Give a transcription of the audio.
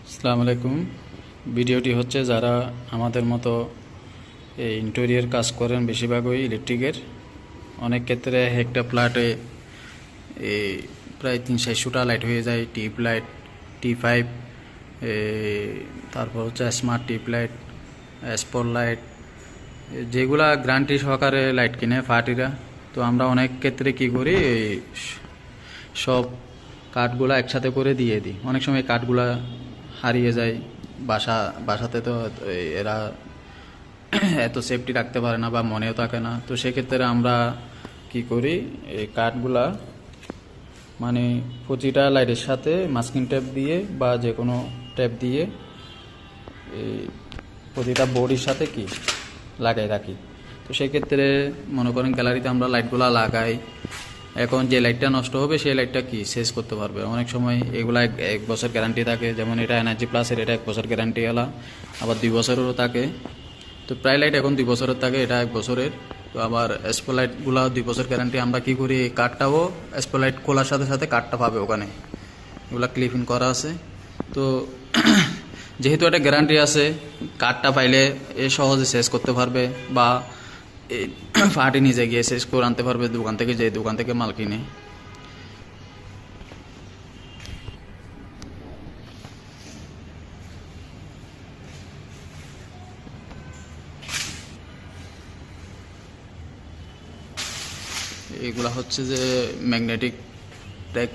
আসসালামু আলাইকুম। ভিডিওটি হচ্ছে যারা আমাদের মতো এই ইন্টেরিয়র কাজ করেন, বেশিরভাগই ইলেকট্রিকের। অনেক ক্ষেত্রে একটা ফ্ল্যাটে এই প্রায় 300-400টা লাইট হয়ে যায়। টিউব লাইট, T5, তারপর হচ্ছে smart tube light, spot light, যেগুলা গ্যারান্টি সহকারে লাইট কিনে পার্টিরা। তো আমরা অনেক ক্ষেত্রে কি করি, এই সব কাঠগুলা একসাথে করে দিয়ে দিই। অনেক সময় কাঠগুলা হারিয়ে যায়। বাসাতে তো এরা এত সেফটি রাখতে পারে না বা মনেও থাকে না। তো সেক্ষেত্রে আমরা কি করি, এই কাঠগুলা মানে প্রতিটা লাইটের সাথে মাস্কিং টেপ দিয়ে বা যে কোনো টেপ দিয়ে এই প্রতিটা বোর্ডের সাথে কি লাগাই রাখি। তো সেক্ষেত্রে মনে করেন গ্যালারিতে আমরা লাইটগুলা লাগাই। এখন যে লাইটটা নষ্ট হবে সেই লাইটটা কি শেষ করতে পারবে। অনেক সময় এগুলা এক বছর গ্যারান্টি থাকে, যেমন এটা এনার্জি প্লাসের, এটা 1 বছর গ্যারান্টি এলা, আবার 2 বছরেরও থাকে। তো প্রায় লাইট এখন 2 বছরের থাকে, এটা 1 বছরের। তো আবার স্পটলাইটগুলো 2 বছর গ্যারান্টি। আমরা কি করি, কাঠটাও স্পটলাইট খোলার সাথে সাথে কাঠটা পাবে ওখানে, এগুলা ক্লিপিং করা আছে। তো যেহেতু একটা গ্যারান্টি আছে, কাঠটা পাইলে এ সহজে শেষ করতে পারবে বা পার্টি নিজে গিয়ে শেষ করে আনতে পারবে দোকান থেকে, যে দোকান থেকে মাল কিনে। এগুলা হচ্ছে যে ম্যাগনেটিক ট্যাগ